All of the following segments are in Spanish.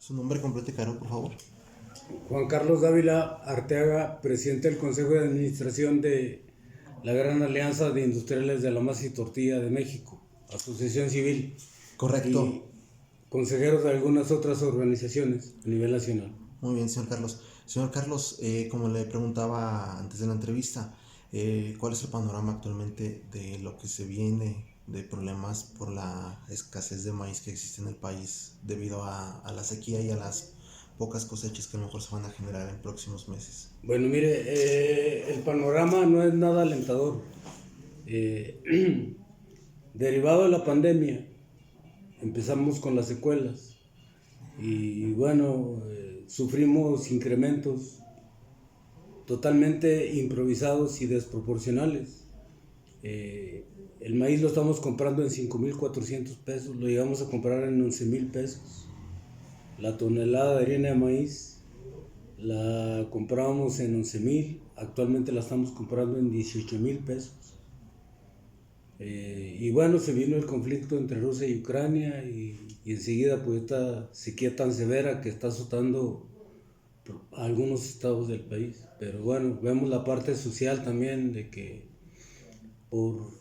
Su nombre completo y cargo, por favor. Juan Carlos Dávila Arteaga, presidente del Consejo de Administración de la Gran Alianza de Industriales de la Masa y Tortilla de México, Asociación Civil, Correcto. y consejeros de algunas otras organizaciones a nivel nacional. Muy bien, señor Carlos. Señor Carlos, como le preguntaba antes de la entrevista, ¿cuál es el panorama actualmente de lo que se viene de problemas por la escasez de maíz que existe en el país debido a la sequía y a las pocas cosechas que a lo mejor se van a generar en próximos meses? Bueno, mire, el panorama no es nada alentador. Derivado de la pandemia, empezamos con las secuelas y bueno, sufrimos incrementos totalmente improvisados y desproporcionales. El maíz lo estamos comprando en 5,400 pesos, lo llegamos a comprar en 11,000 pesos. La tonelada de harina de maíz la comprábamos en 11,000, actualmente la estamos comprando en 18,000 pesos. Y bueno, se vino el conflicto entre Rusia y Ucrania y enseguida pues esta sequía tan severa que está azotando a algunos estados del país. Pero bueno, vemos la parte social también de que por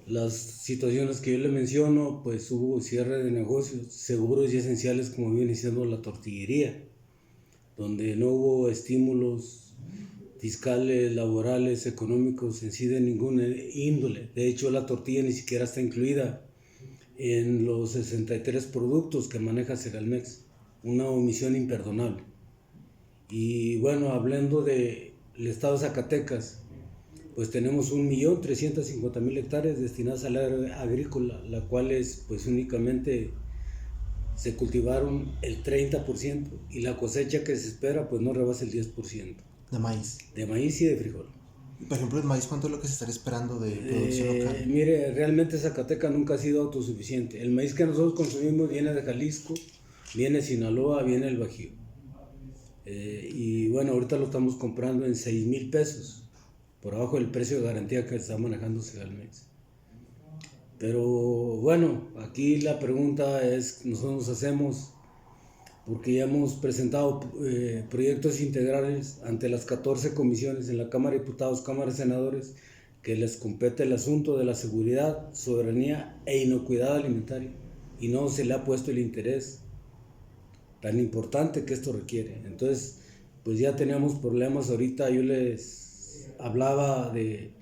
las situaciones que yo le menciono, pues hubo cierre de negocios seguros y esenciales como viene siendo la tortillería, donde no hubo estímulos fiscales, laborales, económicos en sí de ninguna índole. De hecho, la tortilla ni siquiera está incluida en los 63 productos que maneja Segalmex, una omisión imperdonable. Y bueno, hablando del estado de Zacatecas, pues tenemos 1,350,000 hectáreas destinadas al área agrícola, la cual pues únicamente se cultivaron el 30% y la cosecha que se espera pues no rebasa el 10%. De maíz. De maíz y de frijol. Por ejemplo, el maíz, ¿cuánto es lo que se estaría esperando de producción local? Mire, realmente Zacatecas nunca ha sido autosuficiente. El maíz que nosotros consumimos viene de Jalisco, viene de Sinaloa, viene del Bajío. Y bueno, ahorita lo estamos comprando en 6,000 pesos, por abajo del precio de garantía que está manejando Segalmex. Pero bueno, aquí la pregunta es, nosotros nos hacemos, porque ya hemos presentado proyectos integrales ante las 14 comisiones en la Cámara de Diputados, Cámara de Senadores, que les compete el asunto de la seguridad, soberanía e inocuidad alimentaria, y no se le ha puesto el interés tan importante que esto requiere. Entonces, pues ya tenemos problemas ahorita. Yo les hablaba de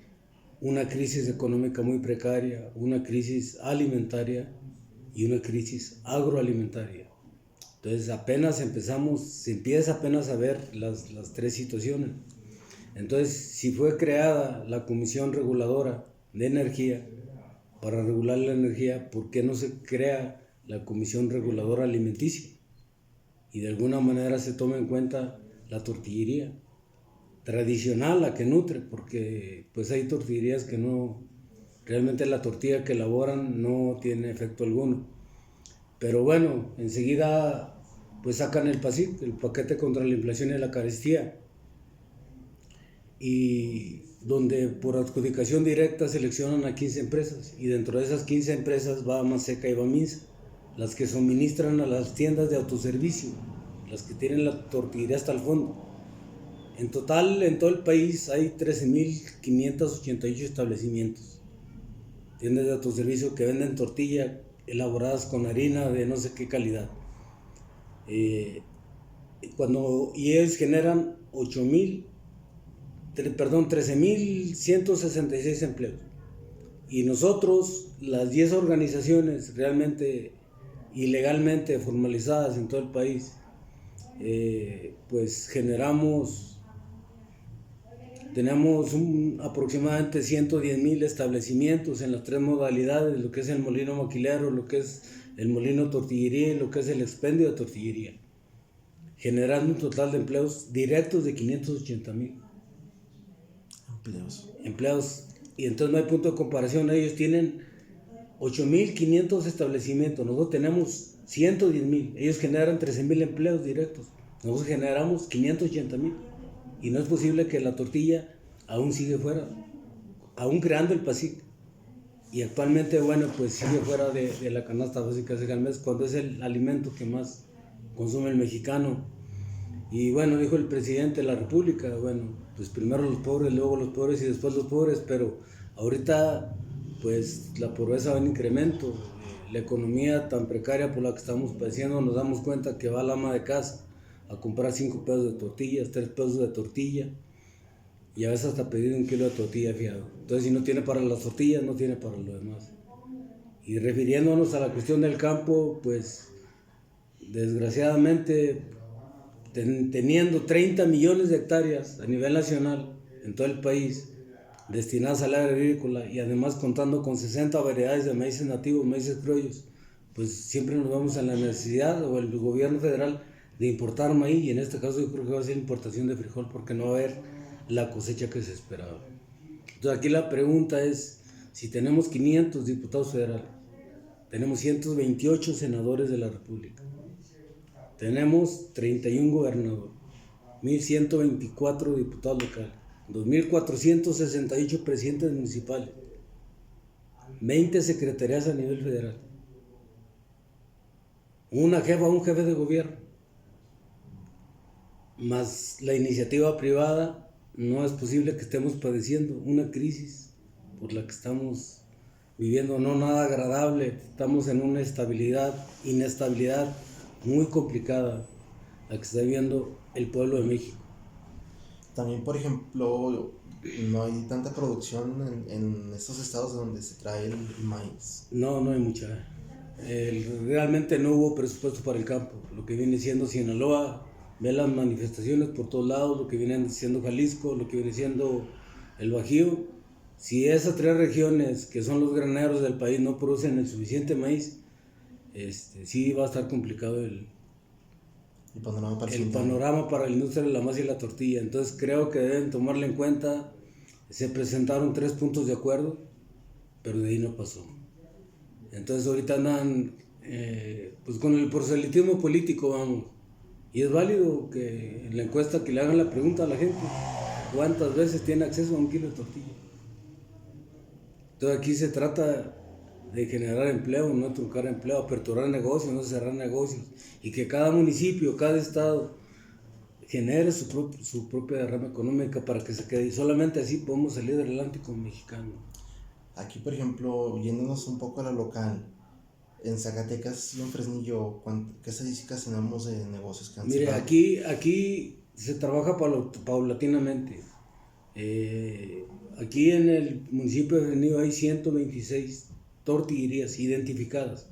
una crisis económica muy precaria, una crisis alimentaria y una crisis agroalimentaria. Entonces se empieza apenas a ver las tres situaciones. Entonces, si fue creada la Comisión Reguladora de Energía para regular la energía, ¿por qué no se crea la Comisión Reguladora Alimenticia? Y de alguna manera se toma en cuenta la tortillería tradicional, la que nutre, porque pues hay tortillerías que no, realmente la tortilla que elaboran no tiene efecto alguno. Pero bueno, enseguida pues sacan el PASIC, el paquete contra la inflación y la carestía, y donde por adjudicación directa seleccionan a 15 empresas, y dentro de esas 15 empresas va Maseca y Baminsa, las que suministran a las tiendas de autoservicio, las que tienen la tortillería hasta el fondo. En total, en todo el país hay 13,588 establecimientos, tiendas de autoservicio que venden tortilla elaboradas con harina de no sé qué calidad. Y ellos generan 13,166 empleos. Y nosotros, las 10 organizaciones realmente ilegalmente formalizadas en todo el país, pues tenemos aproximadamente 110,000 establecimientos en las tres modalidades, lo que es el molino maquilero, lo que es el molino tortillería y lo que es el expendio de tortillería, generando un total de empleos directos de 580,000 empleos. Y entonces no hay punto de comparación. Ellos tienen 8,500 establecimientos, nosotros tenemos 110,000. Ellos generan 13,000 empleos directos, nosotros generamos 580,000. Y no es posible que la tortilla aún sigue fuera, aún creando el PASIC. Y actualmente, bueno, pues sigue fuera de la canasta básica de Segalmex, cuando es el alimento que más consume el mexicano. Y bueno, dijo el presidente de la República, bueno, pues primero los pobres, luego los pobres y después los pobres, pero ahorita pues la pobreza va en incremento, la economía tan precaria por la que estamos padeciendo, nos damos cuenta que va la ama de casa a comprar 5 pesos de tortillas, 3 pesos de tortilla, y a veces hasta pedir 1 kilo de tortilla fiado. Entonces si no tiene para las tortillas, no tiene para lo demás. Y refiriéndonos a la cuestión del campo, pues desgraciadamente teniendo 30 millones de hectáreas a nivel nacional en todo el país destinadas al área agrícola y además contando con 60 variedades de maíces nativos, maíces criollos, pues siempre nos vamos a la necesidad o el gobierno federal de importar maíz, y en este caso yo creo que va a ser importación de frijol porque no va a haber la cosecha que se esperaba. Entonces aquí la pregunta es, si tenemos 500 diputados federales, tenemos 128 senadores de la República, tenemos 31 gobernadores, 1.124 diputados locales, 2.468 presidentes municipales, 20 secretarías a nivel federal, una jefa, un jefe de gobierno, más la iniciativa privada. No es posible que estemos padeciendo una crisis por la que estamos viviendo, no nada agradable. Estamos en una inestabilidad muy complicada la que está viviendo el pueblo de México. También, por ejemplo, no hay tanta producción en estos estados donde se trae el maíz. No hay mucha. Realmente no hubo presupuesto para el campo. Lo que viene siendo Sinaloa, ve las manifestaciones por todos lados, lo que viene siendo Jalisco, lo que viene siendo el Bajío. Si esas 3 regiones, que son los graneros del país, no producen el suficiente maíz, sí va a estar complicado el panorama para la industria de la masa y la tortilla. Entonces creo que deben tomarlo en cuenta. Se presentaron 3 puntos de acuerdo, pero de ahí no pasó. Entonces ahorita andan pues con el proselitismo político, vamos. Y es válido que en la encuesta que le hagan la pregunta a la gente, ¿cuántas veces tiene acceso a 1 kilo de tortilla? Entonces aquí se trata de generar empleo, no truncar empleo, aperturar negocios, no cerrar negocios, y que cada municipio, cada estado genere su propia derrama económica para que se quede, y solamente así podemos salir adelante como mexicanos. Aquí, por ejemplo, yéndonos un poco a lo local, en Zacatecas y en Fresnillo, ¿qué estadísticas tenemos de negocios que han cerrado? Mire, aquí se trabaja paulatinamente. Aquí en el municipio de Fresnillo hay 126 tortillerías identificadas.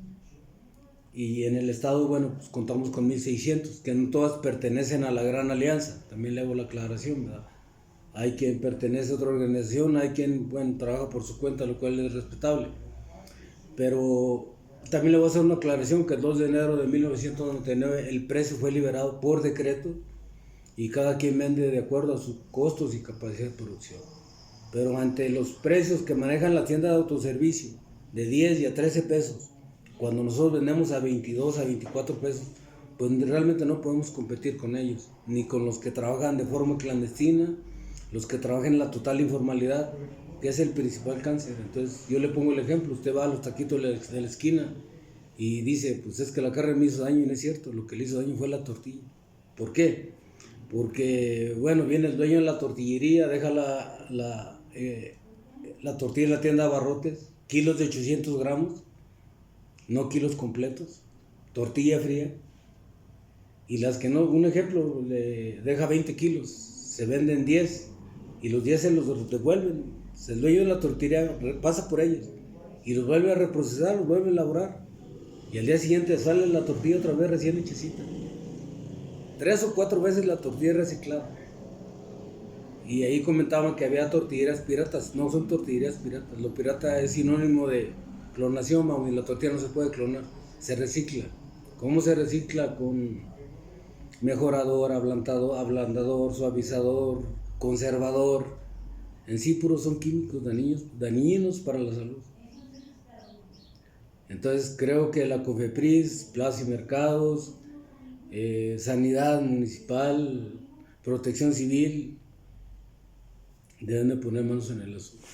Y en el estado, bueno, pues contamos con 1.600, que no todas pertenecen a la Gran Alianza. También le hago la aclaración, ¿verdad? Hay quien pertenece a otra organización, hay quien, bueno, trabaja por su cuenta, lo cual es respetable. Pero también le voy a hacer una aclaración que el 2 de enero de 1999 el precio fue liberado por decreto y cada quien vende de acuerdo a sus costos y capacidad de producción. Pero ante los precios que manejan la tienda de autoservicio, de 10 y a 13 pesos, cuando nosotros vendemos a 22, a 24 pesos, pues realmente no podemos competir con ellos, ni con los que trabajan de forma clandestina, los que trabajan en la total informalidad, que es el principal cáncer. Entonces yo le pongo el ejemplo, usted va a los taquitos de la esquina y dice, pues es que la carne me hizo daño, y no es cierto, lo que le hizo daño fue la tortilla. ¿Por qué? Porque, bueno, viene el dueño de la tortillería, deja la tortilla en la tienda de abarrotes, kilos de 800 gramos, no kilos completos, tortilla fría, y las que no, un ejemplo, le deja 20 kilos, se venden 10, y los 10 se los devuelven. El dueño de la tortillería pasa por ellos, y los vuelve a reprocesar, los vuelve a elaborar, y al día siguiente sale la tortilla otra vez recién hechecita. 3 o 4 veces la tortilla reciclada. Y ahí comentaban que había tortillerías piratas. No son tortillerías piratas. Lo pirata es sinónimo de clonación, y la tortilla no se puede clonar. Se recicla. ¿Cómo se recicla? Con mejorador, ablandador, suavizador, conservador. En sí puros son químicos dañinos para la salud. Entonces creo que la COFEPRIS, Plaza y Mercados, Sanidad Municipal, Protección Civil, deben de poner manos en el asunto.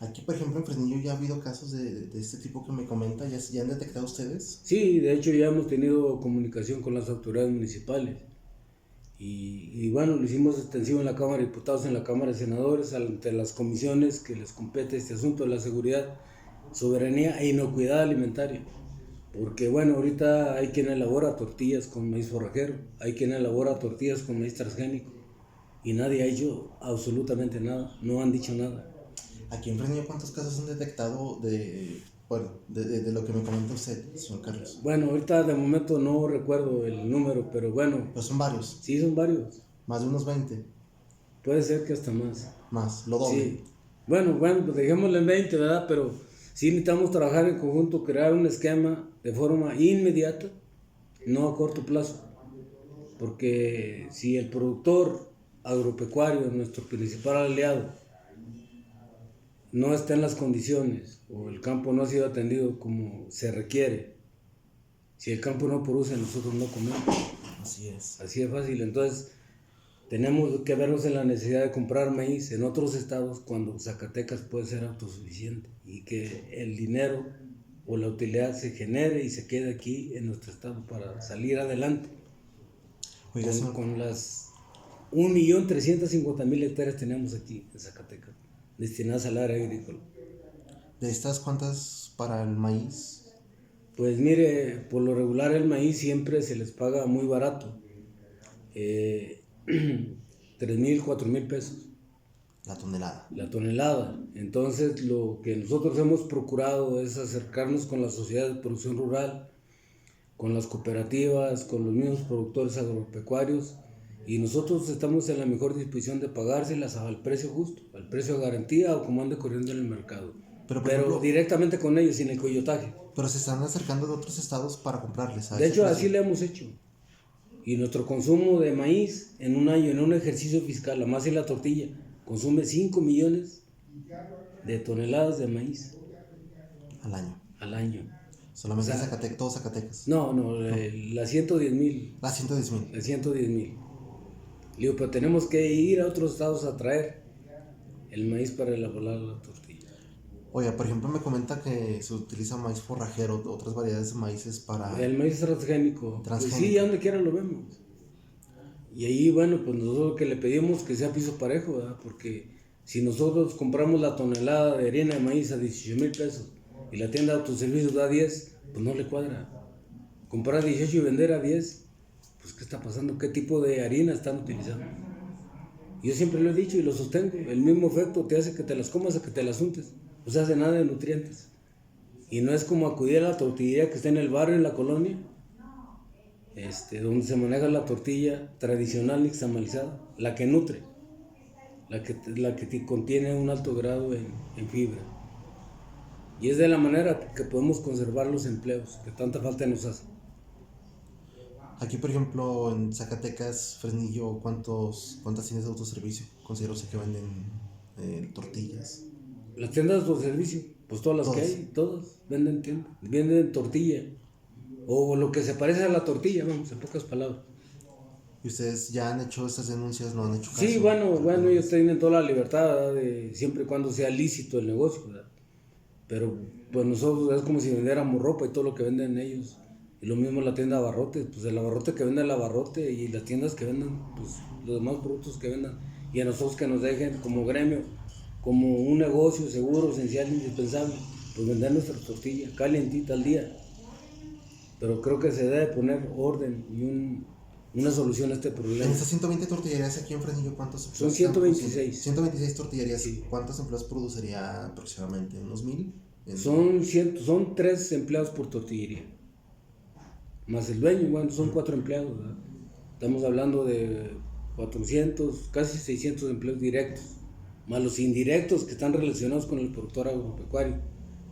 Aquí, por ejemplo, en Fresnillo ya ha habido casos de este tipo que me comenta, ¿ya han detectado ustedes? Sí, de hecho ya hemos tenido comunicación con las autoridades municipales y bueno, lo hicimos extensivo en la Cámara de Diputados, en la Cámara de Senadores, ante las comisiones que les compete este asunto de la seguridad, soberanía e inocuidad alimentaria. Porque bueno, ahorita hay quien elabora tortillas con maíz forrajero, hay quien elabora tortillas con maíz transgénico y nadie ha hecho absolutamente nada, no han dicho nada. Aquí en Fresnillo, ¿cuántos casos han detectado de lo que me comenta usted, señor Carlos? Bueno, ahorita de momento no recuerdo el número, pero bueno, Pues son varios, sí son varios, más de unos 20, puede ser que hasta más. más, lo doble. Sí, bueno, pues dejémosle en 20, ¿verdad? Pero sí necesitamos trabajar en conjunto, crear un esquema de forma inmediata, no a corto plazo, porque si el productor agropecuario, nuestro principal aliado, no está en las condiciones o el campo no ha sido atendido como se requiere, si el campo no produce, nosotros no comemos. Así es. Así es fácil. Entonces, tenemos que vernos en la necesidad de comprar maíz en otros estados cuando Zacatecas puede ser autosuficiente y que el dinero o la utilidad se genere y se quede aquí en nuestro estado para salir adelante. Oiga, señor, Con las 1.350.000 hectáreas tenemos aquí en Zacatecas destinadas al área agrícola. ¿de estas cuántas para el maíz? Pues mire, por lo regular el maíz siempre se les paga muy barato, 3,000, 4,000 pesos La tonelada. la tonelada. Entonces lo que nosotros hemos procurado es acercarnos con la sociedad de producción rural, con las cooperativas, con los mismos productores agropecuarios, y nosotros estamos en la mejor disposición de pagárselas al precio justo, al precio de garantía o como ande corriendo en el mercado. Pero, por Pero ejemplo, directamente con ellos, sin el coyotaje. pero se están acercando de otros estados para comprarles. De hecho, así le hemos hecho. Y nuestro consumo de maíz en un año, en un ejercicio fiscal, la masa y la tortilla, consume 5 millones de toneladas de maíz Al año. al año. Solamente O sea, Zacatecas, todo Zacatecas. No, las 110,000. Ah, 110,000. Las 110,000. Digo, pero tenemos que ir a otros estados a traer el maíz para elaborar la tortilla. Oiga, por ejemplo, me comenta que se utiliza maíz forrajero, otras variedades de maíces para... El maíz transgénico. Pues Transgénico. sí, a donde quiera lo vemos. Y ahí, bueno, pues nosotros lo que le pedimos que sea piso parejo, ¿verdad? Porque si nosotros compramos la tonelada de harina de maíz a 18,000 pesos y la tienda de autoservicios da 10, pues no le cuadra. Comprar 18 y vender a 10, pues ¿qué está pasando? ¿Qué tipo de harina están utilizando? Yo siempre lo he dicho y lo sostengo, el mismo efecto te hace que te las comas a que te las untes, no se hace nada de nutrientes. Y no es como acudir a la tortillería que está en el barrio, en la colonia, donde se maneja la tortilla tradicional nixtamalizada, la que nutre, la que contiene un alto grado en fibra. Y es de la manera que podemos conservar los empleos que tanta falta nos hace. Aquí, por ejemplo, en Zacatecas, Fresnillo, ¿cuántas tiendas de autoservicio considero que venden tortillas? Las tiendas de autoservicio, pues todas las que hay, todas venden tortilla. O lo que se parece a la tortilla, vamos, en pocas palabras. ¿Y ustedes ya han hecho estas denuncias? ¿No han hecho caso? Sí, bueno, ellos tienen toda la libertad, ¿verdad? De siempre y cuando sea lícito el negocio, ¿verdad? Pero pues nosotros es como si vendiéramos ropa y todo lo que venden ellos. Y lo mismo la tienda de abarrotes, pues el abarrote que vende el abarrote y las tiendas que venden, pues los demás productos que vendan. Y a nosotros que nos dejen como gremio, como un negocio seguro, esencial, indispensable, pues vender nuestra tortilla calientita al día. Pero creo que se debe poner orden y una solución a este problema. En estas 120 tortillerías aquí en Fresnillo, ¿cuántos empleos? Son 126. 126 tortillerías. Sí. ¿Cuántos empleos produciría aproximadamente? ¿Unos 1,000? Son 3 empleados por tortillería. Más el dueño, bueno, son 4 empleados, ¿verdad? Estamos hablando de 400, casi 600 empleos directos, más los indirectos que están relacionados con el productor agropecuario,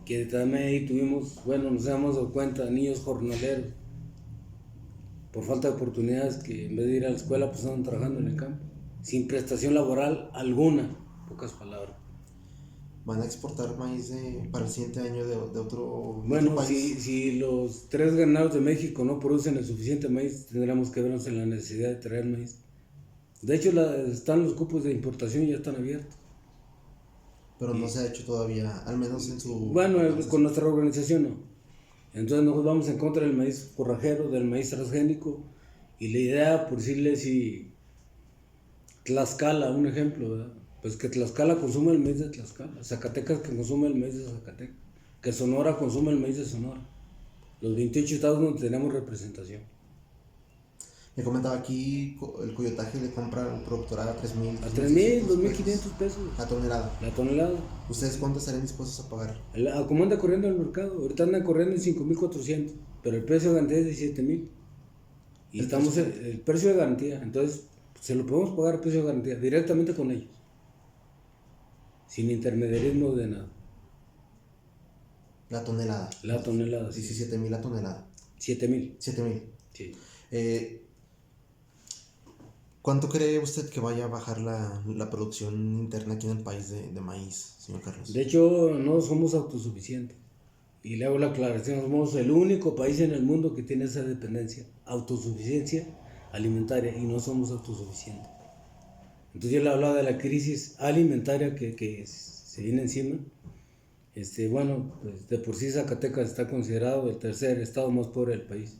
que también ahí tuvimos, nos hemos dado cuenta, niños jornaleros, por falta de oportunidades que en vez de ir a la escuela pues estaban trabajando en el campo, sin prestación laboral alguna, pocas palabras. ¿Van a exportar maíz para el siguiente año de otro país? Si los 3 ganados de México no producen el suficiente maíz, tendremos que vernos en la necesidad de traer maíz. De hecho, están los cupos de importación, ya están abiertos. Pero no se ha hecho todavía, al menos en su... Bueno, con nuestra organización no. Entonces nosotros vamos en contra del maíz forrajero, del maíz transgénico, y la idea, por decirle, si Tlaxcala, un ejemplo, ¿verdad? Pues que Tlaxcala consume el maíz de Tlaxcala, Zacatecas que consume el maíz de Zacatecas, que Sonora consume el maíz de Sonora. Los 28 estados donde tenemos representación. Me comentaba aquí, el coyotaje le compra el productor a 3,000. A 3,000, 2,500 pesos. La tonelada. La tonelada. ¿Ustedes cuánto estarían dispuestos a pagar? ¿A cómo anda corriendo el mercado? Ahorita andan corriendo en 5,400, pero el precio de garantía es de 7,000. Y estamos en el precio de garantía. Entonces, se lo podemos pagar el precio de garantía directamente con ellos. Sin intermediarismo de nada. La tonelada. La tonelada, sí. 17,000 la tonelada. 7,000. 7,000. Sí. ¿Cuánto cree usted que vaya a bajar la producción interna aquí en el país de maíz, señor Carlos? De hecho, no somos autosuficientes. Y le hago la aclaración, somos el único país en el mundo que tiene esa dependencia, autosuficiencia alimentaria, y no somos autosuficientes. Entonces yo le hablaba de la crisis alimentaria que se viene encima. Bueno, pues de por sí Zacatecas está considerado el tercer estado más pobre del país.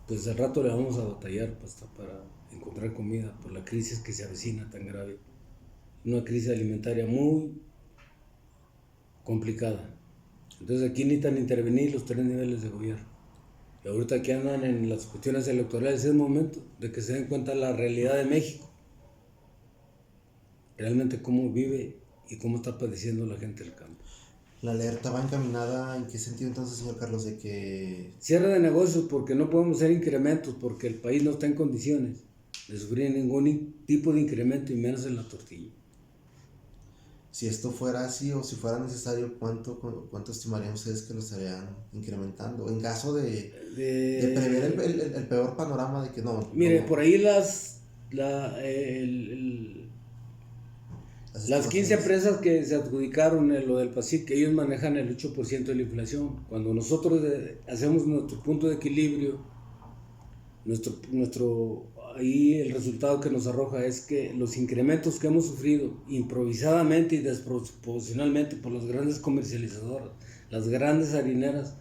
Pues al rato le vamos a batallar hasta para encontrar comida por la crisis que se avecina tan grave. Una crisis alimentaria muy complicada. Entonces aquí necesitan intervenir los 3 niveles de gobierno. Y ahorita que andan en las cuestiones electorales es el momento de que se den cuenta de la realidad de México. Realmente cómo vive y cómo está padeciendo la gente del campo. ¿La alerta va encaminada en qué sentido entonces, señor Carlos, de que... Cierre de negocios porque no podemos hacer incrementos, porque el país no está en condiciones de sufrir ningún tipo de incremento y menos en la tortilla? Si esto fuera así o si fuera necesario, ¿cuánto estimarían ustedes que lo estarían incrementando? En caso de prever el peor panorama de que no... Mire, no, por ahí las 15 empresas que se adjudicaron lo del PASIC, que ellos manejan el 8% de la inflación. Cuando nosotros hacemos nuestro punto de equilibrio, ahí el resultado que nos arroja es que los incrementos que hemos sufrido improvisadamente y desproporcionalmente por las grandes comercializadoras, las grandes harineras,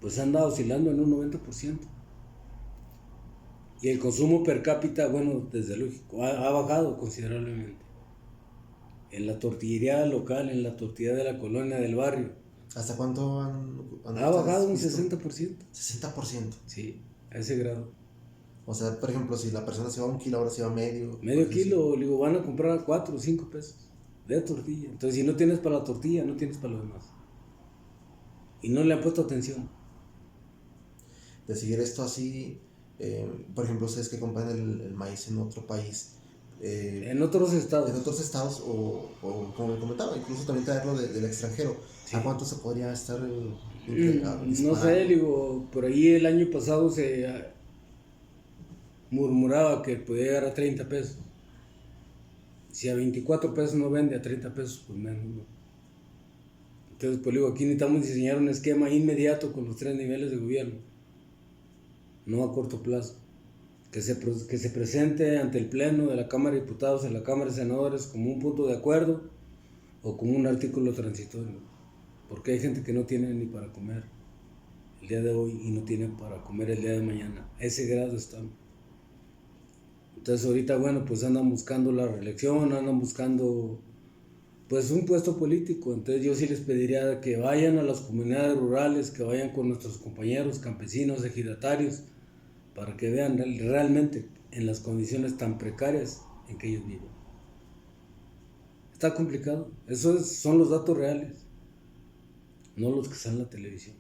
pues han andado oscilando en un 90%. Y el consumo per cápita, bueno, desde luego, ha bajado considerablemente. En la tortillería local, en la tortillería de la colonia, del barrio. ¿Hasta cuánto ha bajado un 60%. 60%. Sí, a ese grado. O sea, por ejemplo, si la persona se va 1 kilo, ahora se va medio. Medio kilo, digo, van a comprar a 4 o 5 pesos de tortilla. Entonces, si no tienes para la tortilla, no tienes para lo demás. Y no le han puesto atención. De seguir esto así, por ejemplo, ustedes que compran el maíz en otro país. En otros estados. En otros estados, o como me comentaba, incluso también traerlo del extranjero. Sí. ¿A cuánto se podría estar no sé, digo, por ahí el año pasado se murmuraba que podía llegar a 30 pesos. Si a 24 pesos no vende, a 30 pesos, pues menos, ¿no? Entonces, pues digo, aquí necesitamos diseñar un esquema inmediato con los 3 niveles de gobierno, no a corto plazo. Que se presente ante el Pleno de la Cámara de Diputados, en la Cámara de Senadores, como un punto de acuerdo o como un artículo transitorio. Porque hay gente que no tiene ni para comer el día de hoy y no tiene para comer el día de mañana. A ese grado estamos. Entonces ahorita, bueno, pues andan buscando la reelección, andan buscando pues un puesto político. Entonces yo sí les pediría que vayan a las comunidades rurales, que vayan con nuestros compañeros campesinos, ejidatarios, para que vean realmente en las condiciones tan precarias en que ellos viven. Está complicado. Son los datos reales, no los que están en la televisión.